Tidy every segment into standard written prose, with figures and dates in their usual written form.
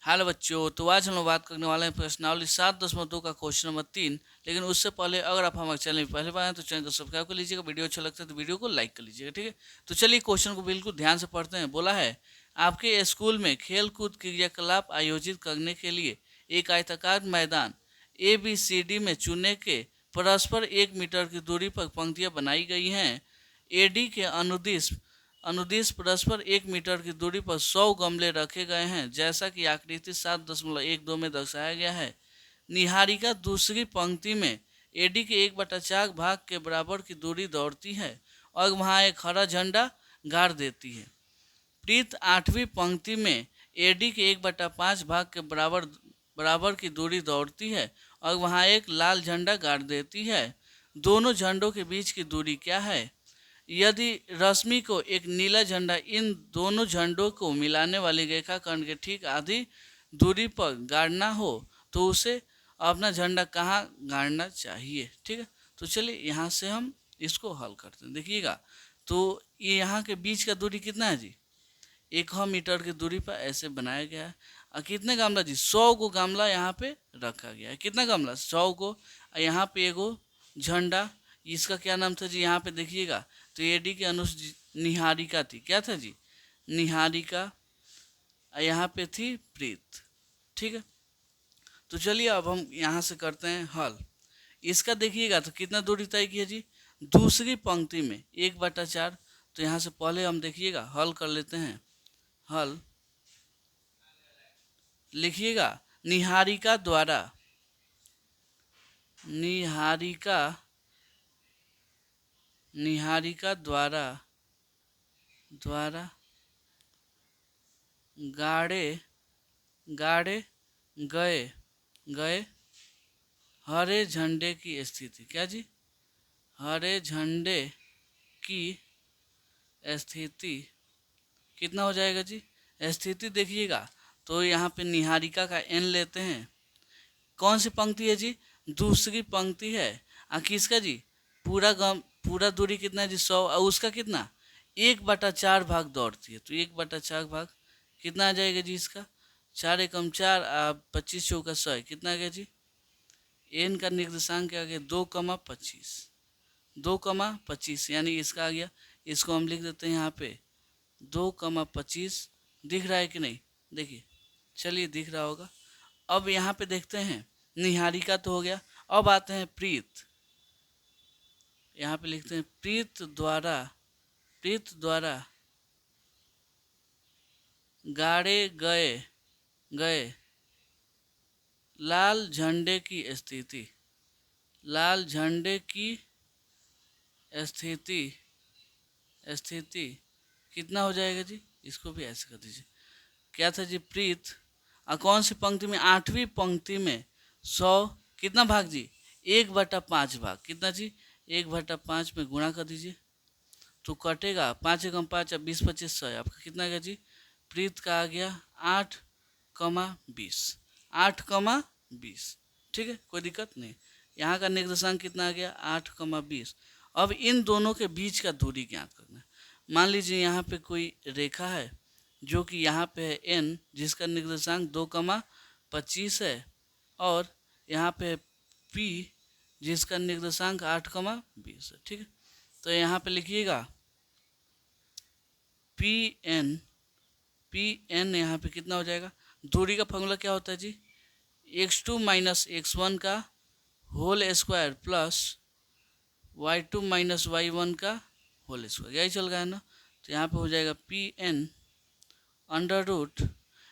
Hello बच्चों, तो आज हम लोग बात करने वाले हैं प्रश्नावली 7.2 का क्वेश्चन नंबर 3। लेकिन उससे पहले अगर आप हमारे चैनल में पहले बार हैं तो चैनल को सब्सक्राइब कर लीजिएगा। वीडियो अच्छा लगता है तो वीडियो को लाइक कर लीजिएगा, ठीक है। तो चलिए क्वेश्चन को बिल्कुल ध्यान से पढ़ते हैं। बोला है, आपके स्कूल में खेल कूद क्रियाकलाप आयोजित करने के लिए एक आयताकार मैदान ABCD में चुने के परस्पर 1 मीटर की दूरी पर पंक्तियाँ बनाई गई हैं। AD के अनुदिश अनुदिश परस्पर 1 मीटर की दूरी पर 100 गमले रखे गए हैं, जैसा कि आकृति 7.12 में दर्शाया गया है। निहारिका दूसरी पंक्ति में एडी के 1/4 भाग के बराबर की दूरी दौड़ती है और वहां एक हरा झंडा गाड़ देती है। प्रीत 8वीं पंक्ति में एडी के 1/5 भाग के बराबर की दूरी दौड़ती है और वहां एक लाल झंडा गाड़ देती है। दोनों झंडों के बीच की दूरी क्या है? यदि रश्मि को एक नीला झंडा इन दोनों झंडों को मिलाने वाली रेखाखंड के ठीक आधी दूरी पर गाड़ना हो तो उसे अपना झंडा कहाँ गाड़ना चाहिए, ठीक है। तो चलिए यहाँ से हम इसको हल करते हैं। देखिएगा, तो ये यहाँ के बीच का दूरी कितना है जी? 1 मीटर की दूरी पर ऐसे बनाया गया है। और कितने गमला जी? 100 को गमला यहाँ पे रखा गया है। कितना गमला? 100 को। यहाँ पे एगो झंडा, इसका क्या नाम था जी? यहाँ पे देखिएगा, तो एडी के अनुस निहारिका थी। क्या था जी? निहारिका। यहाँ पे थी प्रीत, ठीक है। तो चलिए अब हम यहाँ से करते हैं हल। इसका देखिएगा तो कितना दूरी तय की है जी? दूसरी पंक्ति में 1/4। तो यहाँ से पहले हम देखिएगा हल कर लेते हैं। हल लिखिएगा, निहारिका द्वारा निहारिका निहारिका द्वारा गाड़े गाड़े गए गए हरे झंडे की स्थिति। क्या जी? हरे झंडे की स्थिति कितना हो जाएगा जी? स्थिति देखिएगा, तो यहाँ पे निहारिका का एन लेते हैं। कौन सी पंक्ति है जी? दूसरी पंक्ति है। किसका जी? पूरा दूरी कितना है जी? 100। और उसका कितना? 1/4 भाग दौड़ती है। तो 1/4 भाग कितना आ जाएगा जी इसका? 4 एकम 4, 25 चौका 100। कितना आ गया जी? एन का निर्देशांक क्या आ गया? 2,25। 2,25 यानी इसका आ गया। इसको हम लिख देते हैं यहाँ पे 2,25। दिख रहा है कि नहीं? देखिए, चलिए दिख रहा होगा। अब यहाँ पे देखते हैं, निहारिका तो हो गया। अब आते हैं प्रीत। यहाँ पे लिखते हैं प्रीत द्वारा गाड़े गए लाल झंडे की स्थिति। लाल झंडे की स्थिति कितना हो जाएगा जी? इसको भी ऐसे कर दीजिए। क्या था जी? प्रीत। कौन सी पंक्ति में? 8वीं पंक्ति में 100 कितना भाग जी? 1/5 भाग। कितना जी? 1/5 में गुणा कर दीजिए तो कटेगा 5 एकम 5, 20 25 100। आपका कितना आ गया जी? प्रीत का आ गया 8,20। 8,20, ठीक है, कोई दिक्कत नहीं। यहाँ का निर्देशांक कितना आ गया? 8,20। अब इन दोनों के बीच का दूरी ज्ञात करना है। मान लीजिए यहाँ पे कोई रेखा है जो कि यहाँ पे है n, जिसका निर्देशांक 2,25 है, और यहाँ पे p जिसका निर्देशांक 8,20 है, ठीक है। तो यहाँ पे लिखिएगा Pn यहाँ पे कितना हो जाएगा? दूरी का फॉर्मूला क्या होता है जी? x2 - x1 का whole square plus y2 - y1 का होल स्क्वायर। यही चल रहा है ना? तो यहाँ पे हो जाएगा Pn अंडर रूट,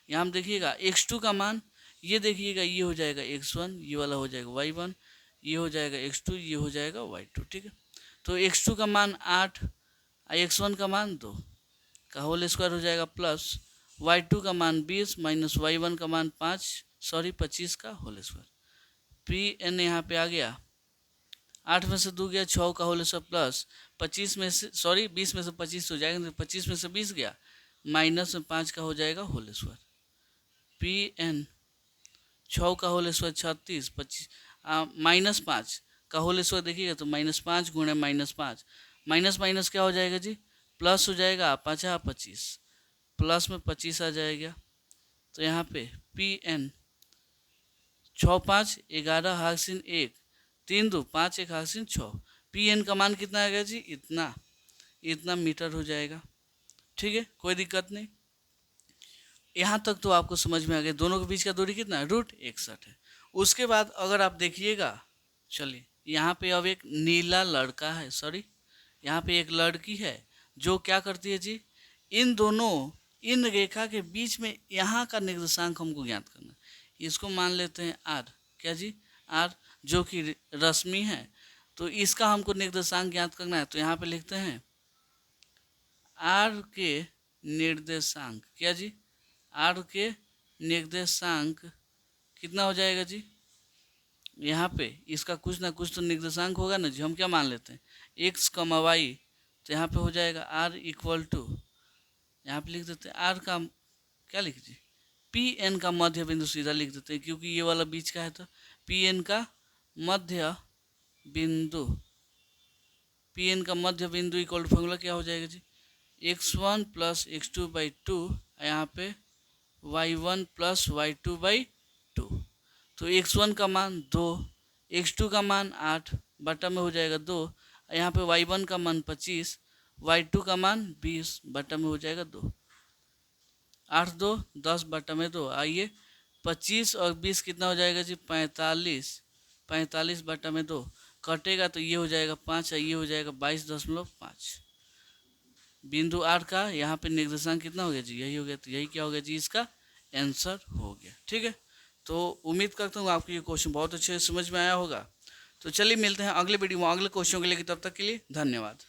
यहाँ हम देखिएगा x2 का मान, ये देखिएगा ये हो जाएगा x1, ये वाला हो जाएगा y1, ये हो जाएगा x2, ये हो जाएगा y2, ठीक है। तो x2 का मान 8, x1 का मान 2 का होल स्क्वायर हो जाएगा प्लस y2 का मान 20 माइनस y1 का मान 25 का होल स्क्वायर। Pn यहाँ पे आ गया 8 में से 2 गया 6 का होल स्क्वायर प्लस 20 में से 25 हो जाएगा, 25 में से 20 गया माइनस में 5 का हो जाएगा होल स्क्वायर। Pn 6 का होल स्क्वायर 36, 25 माइनस 5 का होल स्क्वायर देखिएगा तो -5 गुणे -5, माइनस माइनस क्या हो जाएगा जी? प्लस हो जाएगा। 5 25 प्लस में 25 आ जाएगा। तो यहाँ पे पी एन 6 5 11 हाक्सिन 1 3 2 5 1 हाक्सिन 6। पी एन का मान कितना आ गया जी? इतना मीटर हो जाएगा। ठीक है, कोई दिक्कत नहीं। यहाँ तक तो आपको समझ में आ गया। दोनों के बीच का दूरी कितना है? √61 है। उसके बाद अगर आप देखिएगा, चलिए यहाँ पे अब एक नीला लड़का है, सॉरी यहाँ पे एक लड़की है जो क्या करती है जी, इन रेखा के बीच में यहाँ का निर्देशांक हमको ज्ञात करना है। इसको मान लेते हैं आर, क्या जी? आर, जो कि रश्मि है। तो इसका हमको निर्देशांक ज्ञात करना है। तो यहाँ पे लिखते हैं आर के निर्देशांक, क्या जी? आर के निर्देशांक कितना हो जाएगा जी? यहाँ पे इसका कुछ ना कुछ तो निर्देशांक होगा ना जी। हम क्या मान लेते हैं? x, y। तो यहाँ पे हो जाएगा r इक्वल टू, यहाँ पे लिख देते हैं r का क्या लिख दीजिए, पी एन का मध्य बिंदु सीधा लिख देते हैं, क्योंकि ये वाला बीच का है। तो पी एन का मध्य बिंदु इक्वल टू फॉर्मूला क्या हो जाएगा जी? x1 + x2/2, यहाँ पे y1 + y2/2। तो x1 का मान 2, x2 का मान 8 बटा में हो जाएगा 2, यहाँ पे y1 का मान 25, y2 का मान 20 बटा में हो जाएगा 2। 8 2 10 बटा में 2। आइए 25 और 20 कितना हो जाएगा जी? 45। 45 बटा में 2 कटेगा तो ये हो जाएगा 5 और ये हो जाएगा 22.5। बिंदु आर का यहाँ पे निर्देशांक कितना हो गया जी? यही हो गया। तो यही क्या हो गया जी? इसका आंसर हो गया। ठीक है, तो उम्मीद करता हूँ आपको ये क्वेश्चन बहुत अच्छे से समझ में आया होगा। तो चलिए मिलते हैं अगले वीडियो में अगले क्वेश्चन के लिए। तब तक के लिए धन्यवाद।